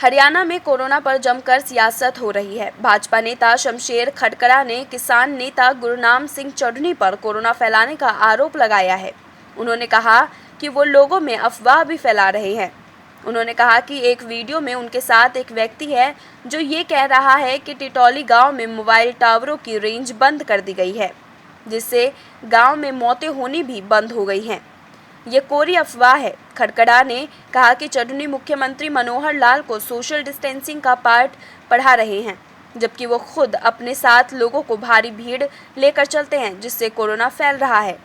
हरियाणा में कोरोना पर जमकर सियासत हो रही है। भाजपा नेता शमशेर खटकड़ा ने किसान नेता गुरनाम सिंह चौधरी पर कोरोना फैलाने का आरोप लगाया है। उन्होंने कहा कि वो लोगों में अफवाह भी फैला रहे हैं। उन्होंने कहा कि एक वीडियो में उनके साथ एक व्यक्ति है जो ये कह रहा है कि टिटौली गांव में मोबाइल टावरों की रेंज बंद कर दी गई है, जिससे गांव में मौतें होनी भी बंद हो गई हैं। ये कोरी अफवाह है। खटकड़ा ने कहा कि चौधरी मुख्यमंत्री मनोहर लाल को सोशल डिस्टेंसिंग का पाठ पढ़ा रहे हैं, जबकि वो खुद अपने साथ लोगों को भारी भीड़ लेकर चलते हैं, जिससे कोरोना फैल रहा है।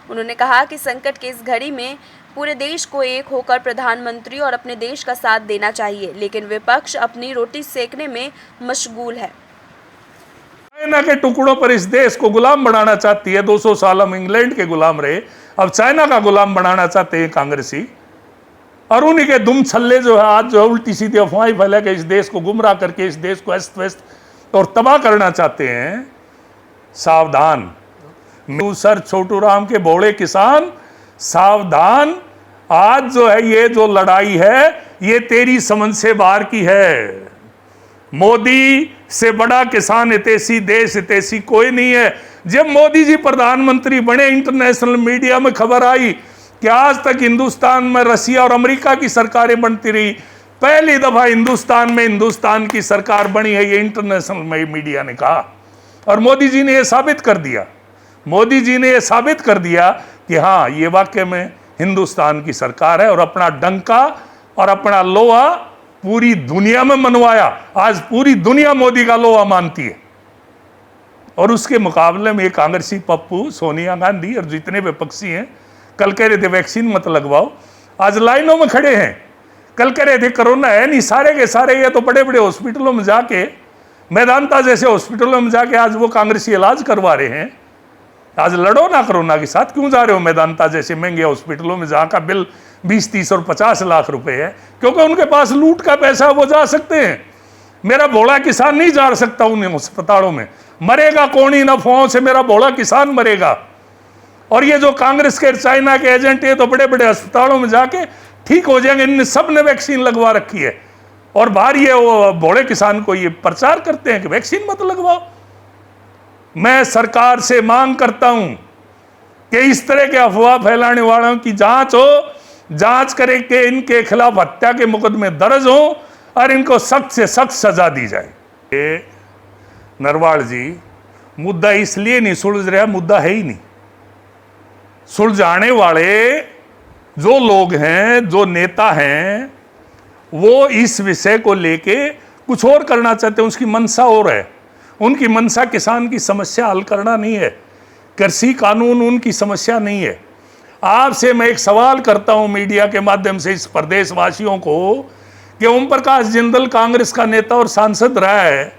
उन्होंने कहा कि संकट के इस घड़ी में पूरे देश को एक होकर प्रधानमंत्री और अपने देश का साथ देना चाहिए, लेकिन विपक्ष अपनी रोटी सेकने में मशगूल है। चाइना के टुकड़ों पर इस देश को गुलाम बनाना चाहती है। 200 साल हम इंग्लैंड के गुलाम रहे, अब चाइना का गुलाम बनाना चाहते हैं कांग्रेसी। और उन्हीं के दुम छल्ले जो है आज जो उल्टी सीधी अफवाहें फैला के इस देश को गुमराह करके इस देश को अस्त व्यस्त और तबाह करना चाहते हैं। सावधान सर छोटू राम के भोले किसान, सावधान। आज जो है ये जो लड़ाई है ये तेरी समझ से बाहर की है। मोदी से बड़ा किसान हितैषी देश हितैषी कोई नहीं है। जब मोदी जी प्रधानमंत्री बने, इंटरनेशनल मीडिया में खबर आई कि आज तक हिंदुस्तान में रसिया और अमेरिका की सरकारें बनती रही, पहली दफा हिंदुस्तान में हिंदुस्तान की सरकार बनी है, ये इंटरनेशनल मीडिया ने कहा। और मोदी जी ने यह साबित कर दिया, मोदी जी ने यह साबित कर दिया कि हाँ ये वाकई में हिंदुस्तान की सरकार है। और अपना डंका और अपना लोहा पूरी दुनिया में मनवाया। आज पूरी दुनिया मोदी का लोहा मानती है। और उसके मुकाबले में कांग्रेसी पप्पू, सोनिया गांधी और जितने विपक्षी हैं, कल कह रहे थे वैक्सीन मत लगवाओ, आज लाइनों में खड़े हैं। कल कह रहे थे कोरोना है नहीं, सारे के सारे ये तो बड़े बड़े हॉस्पिटलों में जाके, मेदांता जैसे हॉस्पिटलों में जाके आज वो कांग्रेसी इलाज करवा रहे हैं। आज लड़ो ना कोरोना के साथ, क्यों जा रहे हो मेदांता जैसे महंगे हॉस्पिटलों में जहाँ का बिल 20, 30 और 50 लाख रुपए है? क्योंकि उनके पास लूट का पैसा, वो जा सकते हैं। मेरा भोला किसान नहीं जा सकता उन अस्पतालों में। मरेगा कौन इन अफवाहों से? मेरा भोला किसान मरेगा। और ये जो कांग्रेस के चाइना के एजेंट है तो बड़े बड़े अस्पतालों में जाके ठीक हो जाएंगे। इन सब ने वैक्सीन लगवा रखी है और बाहर ये वो भोले किसान को ये प्रचार करते हैं कि वैक्सीन मत लगवाओ। मैं सरकार से मांग करता हूं कि इस तरह के अफवाह फैलाने वालों की जांच हो, जांच करे कि इनके खिलाफ हत्या के मुकदमे दर्ज हो और इनको सख्त से सख्त सजा दी जाए। नरवाल जी, मुद्दा इसलिए नहीं सुलझ रहा, मुद्दा है ही नहीं। सुलझाने वाले जो लोग हैं, जो नेता हैं, वो इस विषय को लेके कुछ और करना चाहते हैं। उसकी मंशा और है। उनकी मंशा किसान की समस्या हल करना नहीं है, कृषि कानून उनकी समस्या नहीं है। आपसे मैं एक सवाल करता हूं मीडिया के माध्यम से इस प्रदेशवासियों को कि ओम प्रकाश जिंदल कांग्रेस का नेता और सांसद रहा है,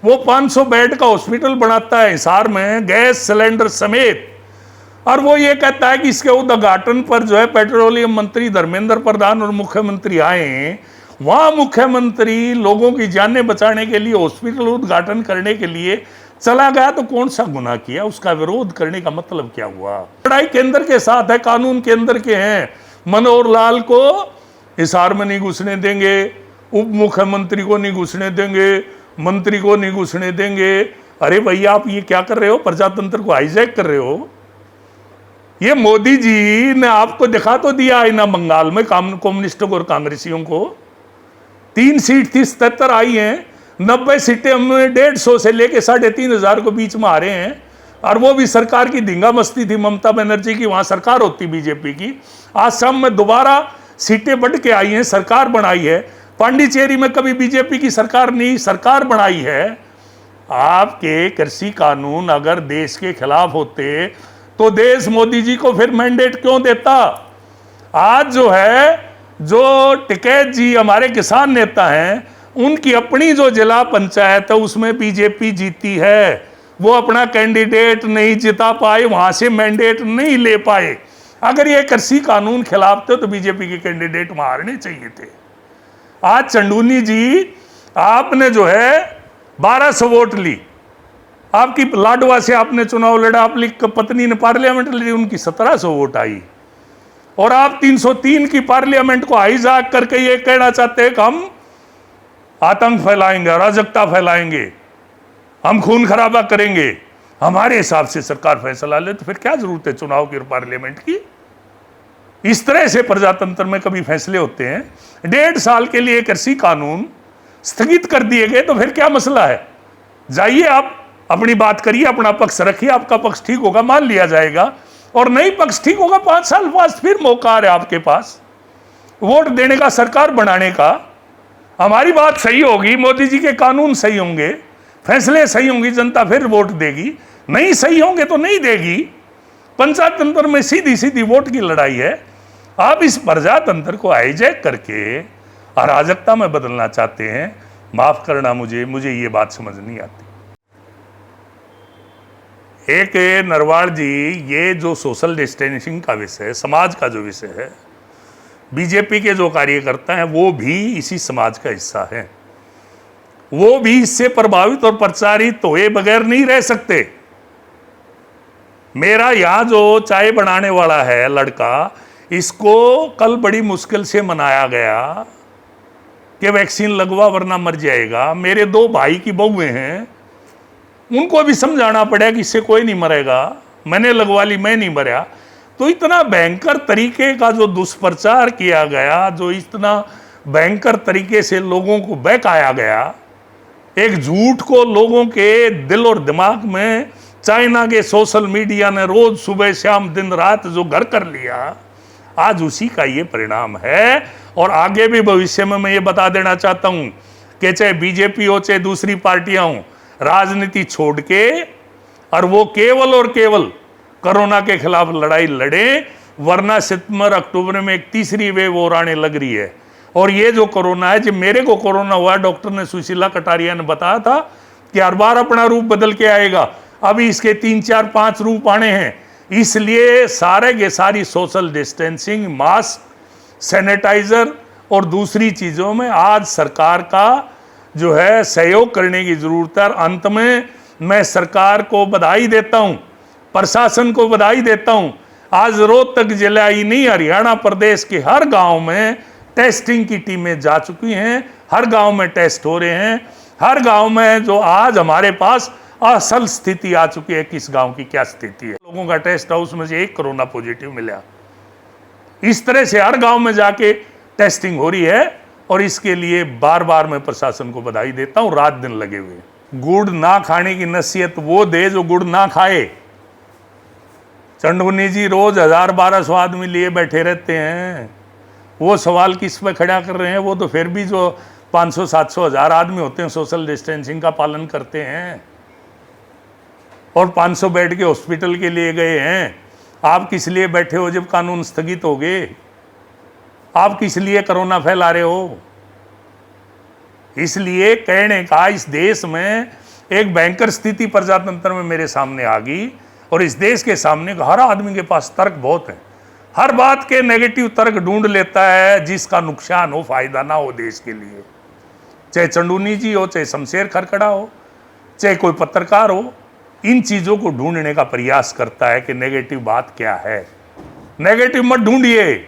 वो 500 बेड का हॉस्पिटल बनाता है हिसार में, गैस सिलेंडर समेत। और वो ये कहता है कि इसके उद्घाटन पर जो है पेट्रोलियम मंत्री धर्मेंद्र प्रधान और मुख्यमंत्री आए। वहां मुख्यमंत्री लोगों की जानें बचाने के लिए हॉस्पिटल उद्घाटन करने के लिए चला गया, तो कौन सा गुनाह किया? उसका विरोध करने का मतलब क्या हुआ? लड़ाई केंद्र के साथ है, कानून केंद्र के हैं। मनोहर लाल को हिसार में नहीं घुसने देंगे, उप मुख्यमंत्री को नहीं घुसने देंगे, मंत्री को नहीं घुसने देंगे। अरे भैया, आप ये क्या कर रहे हो? प्रजातंत्र को हाईजैक कर रहे हो। ये मोदी जी ने आपको दिखा तो दिया है ना, बंगाल में कम्युनिस्टों और कांग्रेसियों को 3 सीट थी, 77 आई हैं। 90 सीटें हम 150 से लेके 3500 को बीच में आ रहे हैं। और वो भी सरकार की धींगा मस्ती थी ममता बनर्जी की, वहां सरकार होती बीजेपी की। आज शाम में दोबारा सीटें बढ़ के आई हैं, सरकार बनाई है। पांडिचेरी में कभी बीजेपी की सरकार नहीं, सरकार बनाई है। आपके कृषि कानून अगर देश के खिलाफ होते तो देश मोदी जी को फिर मैंडेट क्यों देता? आज जो है, जो टिकैत जी हमारे किसान नेता हैं, उनकी अपनी जो जिला पंचायत है उसमें बीजेपी जीती है। वो अपना कैंडिडेट नहीं जिता पाए, वहां से मैंडेट नहीं ले पाए। अगर ये कृषि कानून खिलाफ थे तो बीजेपी के कैंडिडेट वहां हारने चाहिए थे। आज चंदूनी जी, आपने जो है 1200 वोट ली, आपकी लाडवा से आपने चुनाव लड़ा, आपकी पत्नी ने पार्लियामेंट ली, उनकी 1700 वोट आई। और आप 303 की पार्लियामेंट को हाईजैक करके ये कहना चाहते हैं कि हम आतंक फैलाएंगे, अराजकता फैलाएंगे, हम खून खराबा करेंगे, हमारे हिसाब से सरकार फैसला ले, तो फिर क्या जरूरत है चुनाव की और पार्लियामेंट की? इस तरह से प्रजातंत्र में कभी फैसले होते हैं? 1.5 साल के लिए कृषि कानून स्थगित कर दिए गए, तो फिर क्या मसला है? जाइए आप अपनी बात करिए, अपना पक्ष रखिए, आपका पक्ष ठीक होगा मान लिया जाएगा, और नहीं पक्ष ठीक होगा 5 साल बाद फिर मौका है आपके पास वोट देने का, सरकार बनाने का। हमारी बात सही होगी, मोदी जी के कानून सही होंगे, फैसले सही होंगी, जनता फिर वोट देगी। नहीं सही होंगे तो नहीं देगी। पंचायत तंत्र में सीधी सीधी वोट की लड़ाई है। आप इस प्रजातंत्र को हाईजैक करके अराजकता में बदलना चाहते हैं। माफ करना, मुझे ये बात समझ नहीं आती। एक नरवाल जी, ये जो सोशल डिस्टेंसिंग का विषय है, समाज का जो विषय है, बीजेपी के जो कार्यकर्ता हैं वो भी इसी समाज का हिस्सा है, वो भी इससे प्रभावित और प्रचारित हुए बगैर नहीं रह सकते। मेरा यहाँ जो चाय बनाने वाला है लड़का, इसको कल बड़ी मुश्किल से मनाया गया कि वैक्सीन लगवा वरना मर जाएगा। मेरे 2 भाई की बहुएं हैं, उनको भी समझाना पड़ा कि इससे कोई नहीं मरेगा, मैंने लगवा ली, मैं नहीं मरा। तो इतना भयंकर तरीके का जो दुष्प्रचार किया गया, जो इतना भयंकर तरीके से लोगों को बहकाया गया, एक झूठ को लोगों के दिल और दिमाग में चाइना के सोशल मीडिया ने रोज सुबह शाम दिन रात जो घर कर लिया, आज उसी का ये परिणाम है। और आगे भी भविष्य में मैं ये बता देना चाहता हूं कि चाहे बीजेपी हो चाहे दूसरी पार्टियां हो, राजनीति छोड़ के और वो केवल और केवल कोरोना के खिलाफ लड़ाई लड़े, वरना सितंबर अक्टूबर में एक तीसरी वेव और आने लग रही है। और ये जो कोरोना है, जब मेरे को कोरोना हुआ, डॉक्टर ने सुशीला कटारिया ने बताया था कि हर बार अपना रूप बदल के आएगा, अभी इसके 3, 4, 5 रूप आने हैं। इसलिए सारे के सारी सोशल डिस्टेंसिंग, मास्क, सैनिटाइजर और दूसरी चीज़ों में आज सरकार का जो है सहयोग करने की जरूरत है। और अंत में मैं सरकार को बधाई देता हूं, प्रशासन को बधाई देता हूं। आज रोहतक जिला ही नहीं, हरियाणा प्रदेश के हर गांव में टेस्टिंग की टीमें जा चुकी हैं, हर गांव में टेस्ट हो रहे हैं, हर गांव में जो आज हमारे पास असल स्थिति आ चुकी है, किस गांव की क्या स्थिति है। लोगों का टेस्ट हाउस में से 1 कोरोना पॉजिटिव मिला। इस तरह से हर गांव में जाके टेस्टिंग हो रही है, और इसके लिए बार बार मैं प्रशासन को बधाई देता हूं, रात दिन लगे हुए। गुड़ ना खाने की नसीहत वो दे जो गुड़ ना खाए। चंडूनी जी रोज 1000-1200 आदमी लिए बैठे रहते हैं, वो सवाल किस पे खड़ा कर रहे हैं? वो तो फिर भी जो 500, 700, 1000 आदमी होते हैं सोशल डिस्टेंसिंग का पालन करते हैं, और 500 बेड के हॉस्पिटल के लिए गए हैं। आप किस लिए बैठे हो जब कानून स्थगित हो गए? आप किस लिए कोरोना फैला रहे हो? इसलिए कहने का, इस देश में एक भयंकर स्थिति प्रजातंत्र में मेरे सामने आ गई, और इस देश के सामने हर आदमी के पास तर्क बहुत है, हर बात के नेगेटिव तर्क ढूंढ लेता है, जिसका नुकसान हो, फायदा ना हो देश के लिए। चाहे चंडूनी जी हो, चाहे शमशेर खरकड़ा हो, चाहे कोई पत्रकार हो, इन चीजों को ढूंढने का प्रयास करता है कि नेगेटिव बात क्या है। नेगेटिव मत ढूंढिए।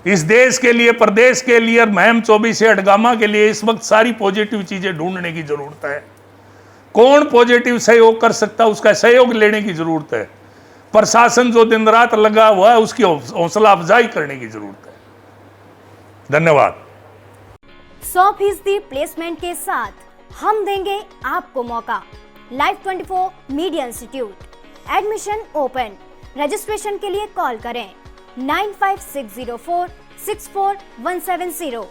इस देश के लिए, प्रदेश के लिए और महम 24 अडगामा के लिए इस वक्त सारी पॉजिटिव चीजें ढूंढने की जरूरत है। कौन पॉजिटिव सहयोग कर सकता है, उसका सहयोग लेने की जरूरत है। प्रशासन जो दिन रात लगा हुआ है, उसकी हौसला अफजाई करने की जरूरत है। धन्यवाद। 100% प्लेसमेंट के साथ हम देंगे आपको मौका। Live 24 media institute, admission open. Registration के लिए कॉल करें 9560464170।